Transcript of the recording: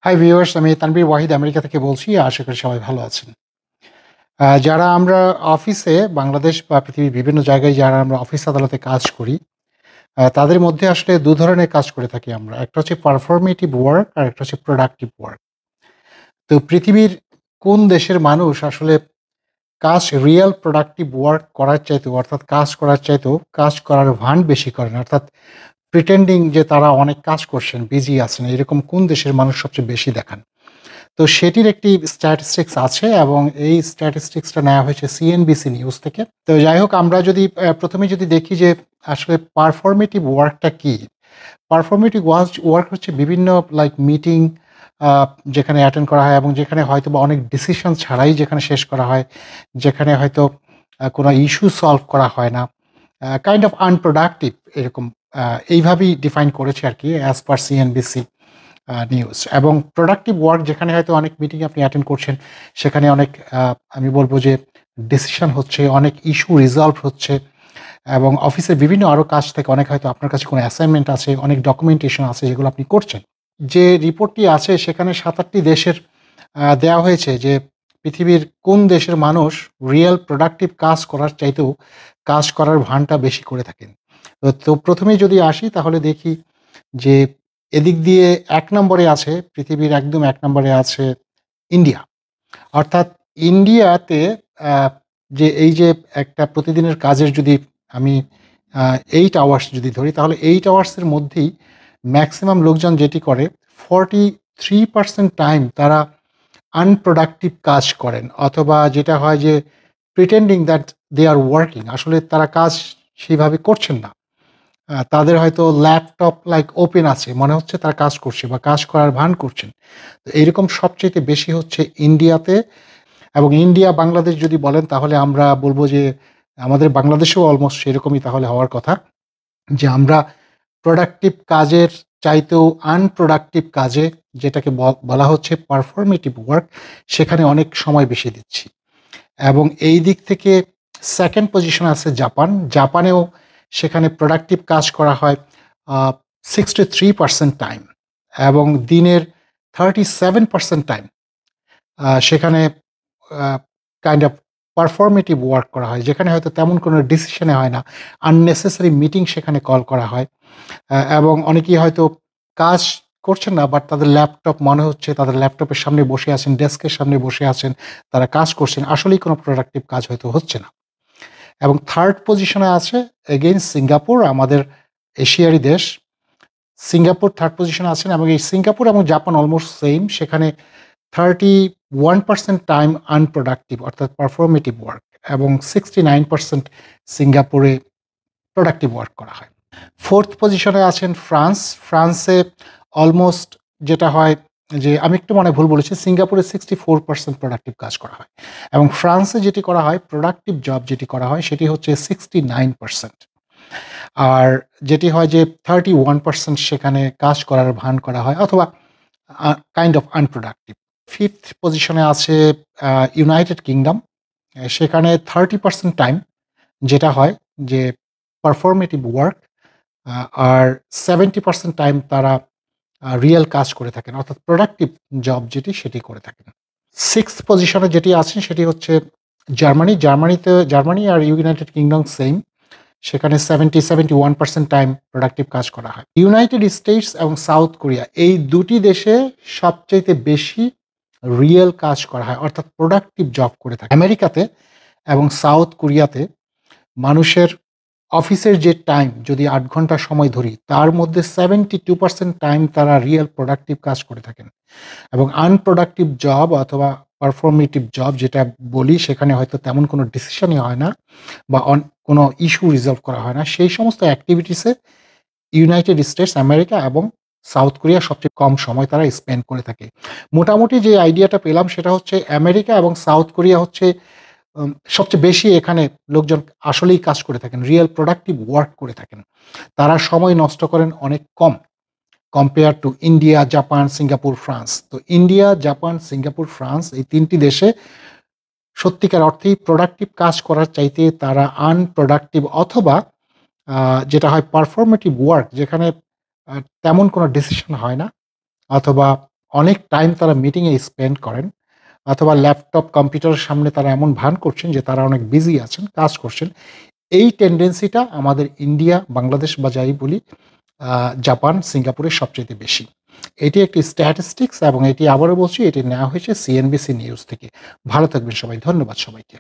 Hi viewers, আমি Tanvir Wahid America থেকে বলছি। আশা করি সবাই ভালো আছেন। যারা আমরা অফিসে বাংলাদেশ বা পৃথিবীর বিভিন্ন জায়গায় যারা আমরা অফিস আদালতে কাজ করি, তাদের মধ্যে আসলে ২ ধরনের কাজ করে থাকি আমরা। একটা হচ্ছে পারফরমেটিভ ওয়ার্ক আর একটা হচ্ছে প্রোডাক্টিভ ওয়ার্ক। তো পৃথিবীর কোন দেশের মানুষ আসলে কাজ রিয়াল প্রোডাক্টিভ ওয়ার্ক করার চাইতেও অর্থাৎ কাজ করার চাইতেও কাজ করার ভান বেশি করেন? অর্থাৎ প্রিটেন্ডিং যে তারা অনেক কাজ করছেন, বিজি আছেন, এরকম কোন দেশের মানুষ সবচেয়ে বেশি দেখান? তো সেটির একটি স্ট্যাটিস্টিক্স আছে এবং এই স্ট্যাটিস্টিক্সটা নেওয়া হয়েছে সিএনবিসি নিউজ থেকে। তো যাই হোক, আমরা যদি ১ম এ যদি দেখি যে আসলে পারফরমেটিভ ওয়ার্কটা কি? পারফরমেটিভ ওয়ার্ক হচ্ছে বিভিন্ন লাইক মিটিং আ যেখানে অ্যাটেন্ড করা হয় এবং যেখানে হয়তোবা অনেক ডিসিশন ছাড়াই যেখানে শেষ করা হয়, যেখানে হয়তো কোনো ইস্যু সলভ করা হয় না। কাইন্ড অফ আনপ্রোডাক্টিভ এরকম আ এইভাবেই ডিফাইন করেছে আরকি অ্যাজ পার সিএনবিসি নিউজ। এবং প্রোডাক্টিভ ওয়ার্ক যেখানে হয়তো অনেক মিটিং আপনি অ্যাটেন্ড করছেন, সেখানে অনেক আমি বলব যে ডিসিশন হচ্ছে, অনেক ইস্যু রিজলভ হচ্ছে এবং অফিসের বিভিন্ন আরো কাজ থেকে অনেক হয়তো আপনার কাছে কোনো অ্যাসাইনমেন্ট আছে, অনেক ডকুমেন্টেশন আছে যেগুলো আপনি করছেন। যে রিপোর্টটি আছে সেখানে ৭-৮ টি দেশের দেয়া হয়েছে যে পৃথিবীর কোন দেশের মানুষ রিয়াল প্রোডাক্টিভ কাজ করার চাইতেও কাজ করার ভানটা বেশি করে থাকেন। তো ১ম এই যদি আসি তাহলে দেখি যে এদিক দিয়ে ১ নম্বরে আছে, পৃথিবীর একদম ১ নম্বরে আছে ইন্ডিয়া। অর্থাৎ ইন্ডিয়াতে আ যে এই যে একটা প্রতিদিনের কাজের যদি আমি আ ৮ আওয়ার্স যদি ধরি তাহলে ৮ আওয়ার্স এর মধ্যেই মেক্সিমাম লোকজন যেটি করে 43% টাইম তারা আনপ্রোডাক্টিভ কাজ করেন, অথবা যেটা হয় যে pretending that they are working, আসলে তারা কাজ সেইভাবে করছেন না। তাদের হয়তো ল্যাপটপ লাইক ওপেন আছে। মনে হচ্ছে তারা কাজ করছে বা কাজ করার ভান করছেন। তো এইরকম সবচাইতে বেশি হচ্ছে ইন্ডিয়াতে। এবং ইন্ডিয়া, বাংলাদেশ যদি বলেন তাহলে আমরা বলব যে আমাদের বাংলাদেশেও অলমোস্ট সেরকমই তাহলে হওয়ার কথা। যে আমরা প্রোডাক্টিভ কাজের চাইতেও আনপ্রোডাক্টিভ কাজে, যেটাকে বলা হচ্ছে পারফরমেটিভ ওয়ার্ক, সেখানে অনেক সময় বেশি দিচ্ছি। এবং এই দিক থেকে 2nd পজিশনে আছে জাপান। জাপানেও সেখানে প্রোডাক্টিভ কাজ করা হয় আ 63% টাইম এবং দিনের 37% টাইম সেখানে আ কাইন্ড অফ পারফরমেটিভ ওয়ার্ক করা হয়। যেখানে হয়তো তেমন কোনো ডিসিশনে হয় না। আননেসেসারি মিটিং সেখানে কল করা হয়। এবং অনেকেই হয়তো কাজ করছেন না, বাট তাদের ল্যাপটপ মনে হচ্ছে তাদের ল্যাপটপের সামনে বসে আছেন, ডেস্কের সামনে বসে আছেন, তারা কাজ করছেন। আসলেই কোনো প্রোডাক্টিভ কাজ হয়তো হচ্ছে না। এবং 3rd পজিশনে আছে এগেইন সিঙ্গাপুর, আমাদের এশিয়ারই দেশ। সিঙ্গাপুর 3rd পজিশনে আছেন এবং এই সিঙ্গাপুর এবং জাপান অলমোস্ট সেইম। সেখানে 31% টাইম আনপ্রোডাক্টিভ অর্থাৎ পারফরমেটিভ ওয়ার্ক এবং 69% সিঙ্গাপুরে প্রোডাক্টিভ ওয়ার্ক করা হয়। 4th পজিশনে আছেন ফ্রান্স। ফ্রান্সে অলমোস্ট যেটা হয় যে আমি একটু মনে হয় ভুল বলেছি, সিঙ্গাপুরে 64% প্রোডাক্টিভ কাজ করা হয়। এবং ফ্রান্সে যেটি করা হয়, প্রোডাক্টিভ জব যেটি করা হয় সেটি হচ্ছে 69%। আর যেটি হয় যে 31% সেখানে কাজ করার ভান করা হয় অথবা কাইন্ড অফ আনপ্রোডাক্টিভ। 5th পজিশনে আছে ইউনাইটেড কিংডম। সেখানে 30% টাইম যেটা হয় যে পারফরমেটিভ ওয়ার্ক, আ আর 70% টাইম তারা রিয়াল কাজ করে থাকেন। অর্থাৎ প্রোডাক্টিভ জব যেটি সেটি করে থাকেন। 6th পজিশনে যেটি আছেন সেটি হচ্ছে জার্মানি। জার্মানি আর ইউনাইটেড কিংডম সেইম। সেখানে 71% টাইম প্রোডাক্টিভ কাজ করা হয়। ইউনাইটেড স্টেটস এবং সাউথ কোরিয়া, এই ২ টি দেশে সবচাইতে বেশি রিয়াল কাজ করা হয় অর্থাৎ প্রোডাক্টিভ জব করে থাকে। আমেরিকাতে এবং সাউথ কোরিয়াতে মানুষের অফিসের যে টাইম যদি ৮ ঘন্টা সময় ধরি, তার মধ্যে 72% টাইম তারা রিয়াল প্রোডাক্টিভ কাজ করে থাকেন। এবং আনপ্রোডাক্টিভ জব অথবা পারফরমেটিভ জব যেটা বলি, সেখানে হয়তো তেমন কোনো ডিসিশনই হয় না বা কোনো ইস্যু রিজলভ করা হয় না। সেই সমস্ত অ্যাক্টিভিটিসে ইউনাইটেড স্টেটস, আমেরিকা এবং সাউথ কোরিয়া সবচেয়ে কম সময় তারা স্পেন্ড করে থাকে। মোটামুটি যে আইডিয়াটা পেলাম সেটা হচ্ছে আমেরিকা এবং সাউথ কোরিয়া হচ্ছে সবচেয়ে বেশি এখানে লোকজন আসলেই কাজ করে থাকেন। রিয়াল প্রোডাক্টিভ ওয়ার্ক করে থাকেন। তারা সময় নষ্ট করেন অনেক কম compare to India, Japan, Singapore, France. তো ইন্ডিয়া, জাপান, সিঙ্গাপুর, ফ্রান্স এই ৩ টি দেশে সত্যিকার অর্থেই প্রোডাক্টিভ কাজ করার চাইতে তারা আনপ্রোডাক্টিভ অথবা আ যেটা হয় পারফরমেটিভ ওয়ার্ক, যেখানে আ তেমন কোনো ডিসিশন হয় না অথবা অনেক টাইম তারা মিটিংয়ে স্পেন্ড করেন অথবা ল্যাপটপ, কম্পিউটারের সামনে তারা এমন ভান করছেন যে তারা অনেক বিজি আছেন, কাজ করছেন। এই টেনডেন্সিটা আমাদের ইন্ডিয়া, বাংলাদেশ বা যাই বলি জাপান, সিঙ্গাপুরে সবচাইতে বেশি। এটি একটি স্ট্যাটিস্টিক্স এবং এটি আবারও বলছি এটি নেওয়া হয়েছে সিএনবিসি নিউজ থেকে। ভালো থাকবেন সবাই। ধন্যবাদ সবাইকে।